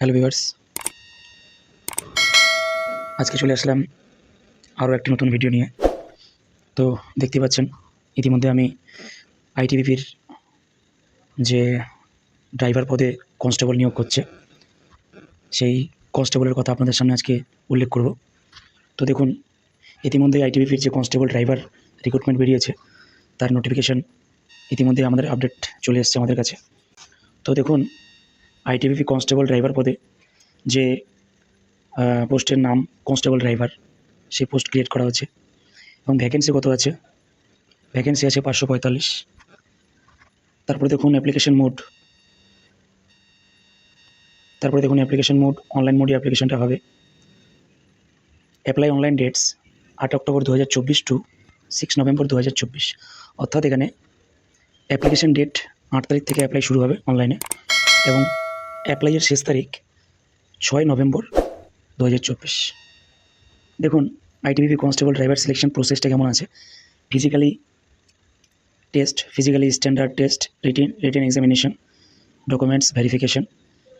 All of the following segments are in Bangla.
হ্যালো ভিউয়ার্স, আজকে চলে আসলাম আরও একটি নতুন ভিডিও নিয়ে। তো দেখতে পাচ্ছেন ইতিমধ্যে আমি আইটিবিপির যে ড্রাইভার পদে কনস্টেবল নিয়োগ করছে সেই কনস্টেবলের কথা আপনাদের সামনে আজকে উল্লেখ করব। তো দেখুন, ইতিমধ্যে আইটিবিপির যে কনস্টেবল ড্রাইভার রিক্রুটমেন্ট বেরিয়েছে তার নোটিফিকেশান ইতিমধ্যে আমাদের আপডেট চলে এসছে আমাদের কাছে। তো দেখুন, আইটিবিপি কনস্টেবল ড্রাইভার পদে যে পোস্টের নাম কনস্টেবল ড্রাইভার, সেই পোস্ট ক্রিয়েট করা হচ্ছে এবং ভ্যাকেন্সি কত আছে? ভ্যাকেন্সি আছে 545। তারপরে দেখুন অ্যাপ্লিকেশন মোড, অনলাইন মোডে অ্যাপ্লিকেশনটা হবে। Apply online dates 8 October 2024 to 6 November 2024। অর্থাৎ এখানে অ্যাপ্লিকেশন ডেট 8 তারিখ থেকে অ্যাপ্লাই শুরু হবে অনলাইনে এবং অ্যাপ্লাইয়ের শেষ তারিখ 6 নভেম্বর 2024। দেখুন, আইটিবিপি কনস্টেবল ড্রাইভার সিলেকশন প্রসেসটা কেমন আছে। Physically standard test, written examination, documents verification,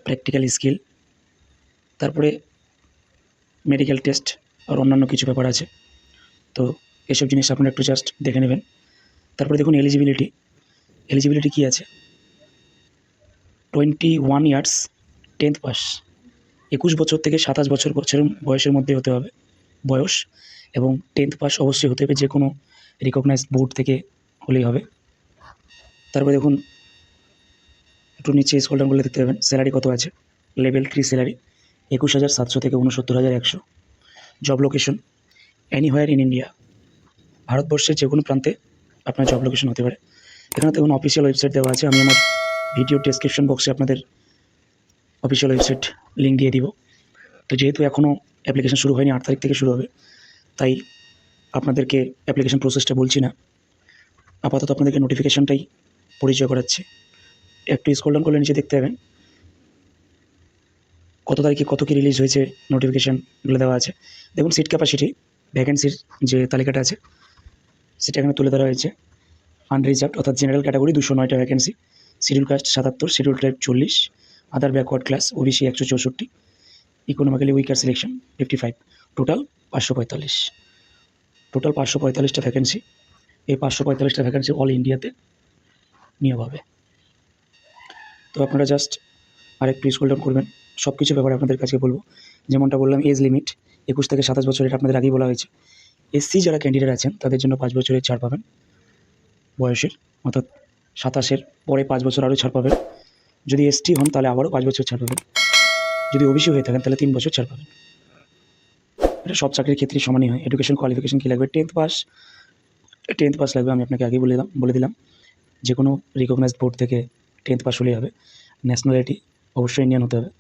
practical skill, তারপরে মেডিকেল টেস্ট আর অন্যান্য কিছু ব্যাপার আছে। তো এসব জিনিস আপনারা একটু জাস্ট দেখে নেবেন। তারপরে দেখুন এলিজিবিলিটি কী আছে। 21 ইয়ার্স, 10th পাস, 21 বছর থেকে 27 বছর বয়সের মধ্যে হতে হবে বয়স, এবং 10th পাস অবশ্যই হতে হবে, যে কোনো রিকগনাইজড বোর্ড থেকে হলেই হবে। তারপরে দেখুন, একটু নিচে স্ক্রল ডাউন করলে দেখতে পাবেন স্যালারি কত আছে। লেভেল 3 স্যালারি 21,700 থেকে 69,100। Job location anywhere in India, ভারতবর্ষের যে কোনো প্রান্তে আপনার জব লোকেশন হতে পারে। এখানে দেখুন অফিসিয়াল ওয়েবসাইট দেওয়া আছে, আমি আমার ভিডিও ডেসক্রিপশন বক্সে আপনাদের অফিসিয়াল ওয়েবসাইট লিঙ্ক দিয়ে দিব। তো যেহেতু এখনও অ্যাপ্লিকেশন শুরু হয়নি, 8 তারিখ থেকে শুরু হবে, তাই আপনাদেরকে অ্যাপ্লিকেশন প্রসেসটা বলছি না, আপাতত আপনাদেরকে নোটিফিকেশনটাই পরিচয় করাচ্ছি। একটু স্ক্রল ডাউন করলে নিচে দেখতে পাবেন কত তারিখে কত কী রিলিজ হয়েছে, নোটিফিকেশানগুলো দেওয়া আছে। দেখুন সিট ক্যাপাসিটি, ভ্যাকেন্সির যে তালিকাটা আছে সেটা এখানে তুলে ধরা হয়েছে। আনরিজার্ভড অর্থাৎ জেনারেল ক্যাটাগরি 209টা vacancy, schedule caste 77, schedule tribe 40, other backward class OBC 164, economically weaker selection 55, total 545। Total 545টা ভ্যাকেন্সি। এই 545টা ভ্যাকেন্সি অল ইন্ডিয়াতে নিয়োগ হবে। তো আপনারা জাস্ট আরেকটু স্ক্রল ডাউন করবেন, সব কিছু ব্যাপারে আপনাদের কাছে বলবো। যেমনটা বললাম, এজ লিমিট 21 থেকে 27 বছর, এটা আপনাদের আগেই বলা হয়েছে। এসসি যারা ক্যান্ডিডেট আছেন তাদের জন্য 5 বছরের ছাড় পাবেন বয়সের, অর্থাৎ 27-এর পরে 5 বছর আরও ছাড় পাবেন। যদি এসটি হন তাহলে আবারও 5 বছর ছাড় পাবেন। যদি ওবিসি হয়ে থাকেন তাহলে 3 বছর ছাড় পাবেন। এটা সব চাকরির ক্ষেত্রেই সমানই হয়। এডুকেশন কোয়ালিফিকেশন কী লাগবে? 10th পাস লাগবে। আমি আপনাকে আগেই বলে দিলাম যে কোনো রিকগনাইজড বোর্ড থেকে 10th পাস হলেই হবে। ন্যাশনালিটি অবশ্যই ইন্ডিয়ান হতে হবে।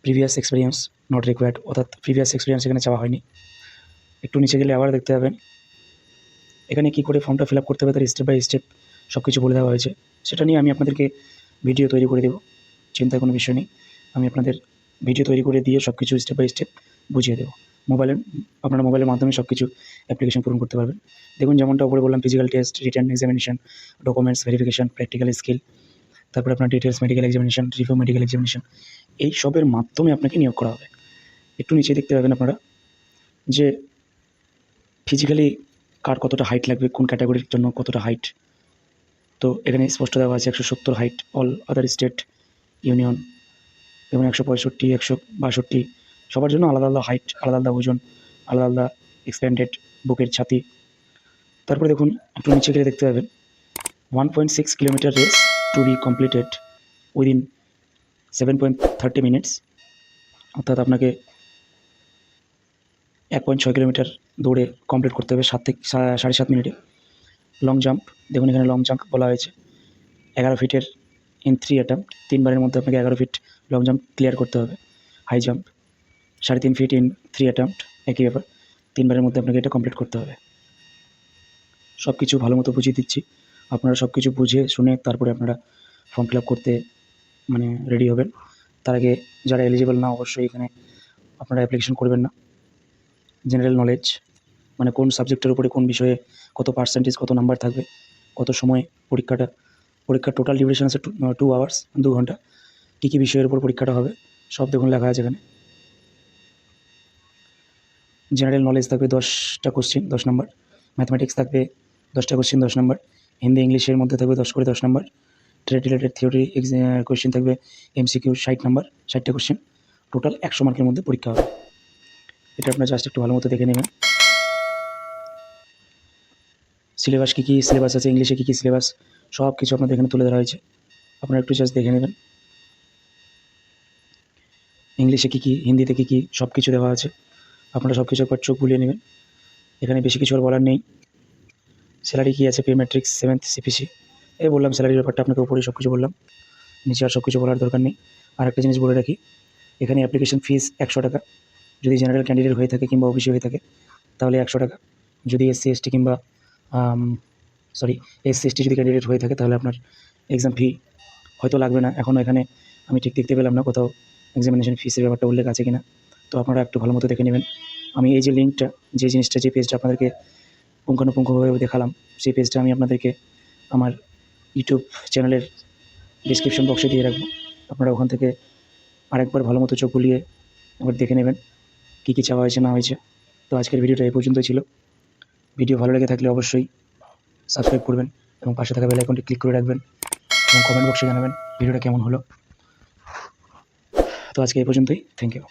প্রিভিয়াস এক্সপিরিয়েন্স নট রিকোয়ার্ড, অর্থাৎ প্রিভিয়াস এক্সপিরিয়েন্স এখানে চাওয়া হয়নি। একটু নিচে গেলে আবার দেখতে পাবেন এখানে কী করে ফর্মটা ফিল আপ করতে হবে, তার স্টেপ বাই স্টেপ সব কিছু বলে দেওয়া হয়েছে। সেটা নিয়ে আমি আপনাদেরকে ভিডিও তৈরি করে দেবো, চিন্তার কোনো বিষয় নেই। আমি আপনাদের ভিডিও তৈরি করে দিয়ে সব কিছু স্টেপ বাই স্টেপ বুঝিয়ে দেবো। আপনারা মোবাইলের মাধ্যমে সব কিছু অ্যাপ্লিকেশন পূরণ করতে পারবেন। দেখুন যেমনটা উপরে বললাম, physical test, written examination, documents verification, practical skill, তারপরে আপনার details medical examination, review medical examination, এই সবের মাধ্যমে আপনাকে নিয়োগ করা হবে। একটু নিচে দেখতে পাবেন আপনারা যে ফিজিক্যালি কার কতটা হাইট লাগবে, কোন ক্যাটাগরির জন্য কতটা হাইট। তো এখানে স্পষ্ট দেওয়া আছে 170 height all other state union, এবং 165, 162, সবার জন্য আলাদা আলাদা হাইট, আলাদা আলাদা ওজন, আলাদা আলাদা এক্সপ্যান্ডেড বুকের ছাতি। তারপরে দেখুন একটু নিচে গেলে দেখতে পাবেন 1.6 kilometre race to be completed within 7.30 minutes, অর্থাৎ আপনাকে 1.6 কিলোমিটার দৌড়ে কমপ্লিট করতে হবে 7.5 মিনিটে। লং জাম্প, দেখুন এখানে লং জাম্প বলা হয়েছে 11 ফিটের ইন 3 অ্যাটেম্প্ট, 3 বারের মধ্যে আপনাকে 11 ফিট লং জাম্প ক্লিয়ার করতে হবে। High jump 3.5 feet in 3 attempt, একই ব্যাপার, 3 বারের মধ্যে আপনাকে এটা কমপ্লিট করতে হবে। সব কিছু ভালো মতো বুঝিয়ে দিচ্ছি, আপনারা সব কিছু বুঝে শুনে তারপরে আপনারা ফর্ম ফিল আপ করতে রেডি হবেন। তার আগে যারা এলিজিবল না, অবশ্যই এখানে আপনারা অ্যাপ্লিকেশন করবেন না। জেনারেল নলেজ, কোন সাবজেক্টের উপরে কোন বিষয়ে কত পার্সেন্টেজ, কত নাম্বার থাকবে, কত সময় পরীক্ষার টোটাল ডিউরেশন আছে 2 আওয়ার্স, 2 ঘন্টা। কী কী বিষয়ের উপর পরীক্ষাটা হবে সব দেখুন লেখা আছে এখানে। জেনারেল নলেজ থাকবে 10টা কোশ্চেন 10 নম্বর, ম্যাথমেটিক্স থাকবে 10টা কোশ্চেন 10 নম্বর, হিন্দি ইংলিশের মধ্যে থাকবে 10 করে 10 নম্বর, ট্রেড রিলেটেড থিওরি কোশ্চেন থাকবে এমসিকিউ 60 নম্বর, 60টা কোশ্চেন, টোটাল 100 মার্কের মধ্যে পরীক্ষা হবে। এটা আপনারা জাস্ট একটু ভালো মতো দেখে নেবেন। সিলেবাস কী কী সিলেবাস আছে, ইংলিশে কী কী সিলেবাস, সব কিছু আপনাদের এখানে তুলে ধরা হয়েছে, আপনারা একটু জাস্ট দেখে নেবেন। ইংলিশে কী কী, হিন্দিতে কী কী, সব কিছু দেওয়া আছে, আপনারা সব কিছু একবার চোখ বুলিয়ে নেবেন। এখানে বেশি কিছু আর বলার নেই। স্যালারি কী আছে, পে ম্যাট্রিক্স, 7th সিপিসি, এই বললাম স্যালারির ব্যাপারটা আপনাকে উপরেই সব কিছু বললাম, নিচে আর সব কিছু বলার দরকার নেই। আর একটা জিনিস বলে রাখি, এখানে অ্যাপ্লিকেশন ফিস 100 টাকা, যদি জেনারেল ক্যান্ডিডেট হয়ে থাকে কিংবা ওবিসি হয়ে থাকে তাহলে 100 টাকা, যদি এসসি এসটি কিংবা এসসি এসটি যদি ক্যান্ডিডেট হয়ে থাকে তাহলে আপনার এক্সাম ফি হয়তো লাগবে না। এখনও এখানে আমি ঠিক দেখতে পেলাম না কোথাও এক্সামিনেশন ফিসের ব্যাপারটা উল্লেখ আছে কিনা, তো আপনারা একটু ভালো মতো দেখে নেবেন। আমি এই যে লিঙ্কটা, যে জিনিসটা, যে পেজটা আপনাদেরকে পুঙ্খানুপুঙ্খভাবে দেখালাম, সেই পেজটা আমি আপনাদেরকে আমার ইউটিউব চ্যানেলের ডিসক্রিপশন বক্সে দিয়ে রাখবো। আপনারা ওখান থেকে আরেকবার ভালো মতো চোখ বুলিয়ে একবার দেখে নেবেন কী কী চাওয়া হয়েছে না হয়েছে। তো আজকের ভিডিওটা এই পর্যন্তই ছিল। ভিডিও ভালো লেগে থাকলে অবশ্যই সাবস্ক্রাইব করবেন এবং পাশে থাকা বেল আইকনটি ক্লিক করে রাখবেন এবং কমেন্ট বক্সে জানাবেন ভিডিওটা কেমন হলো। তো আজকে এই পর্যন্তই, থ্যাংক ইউ।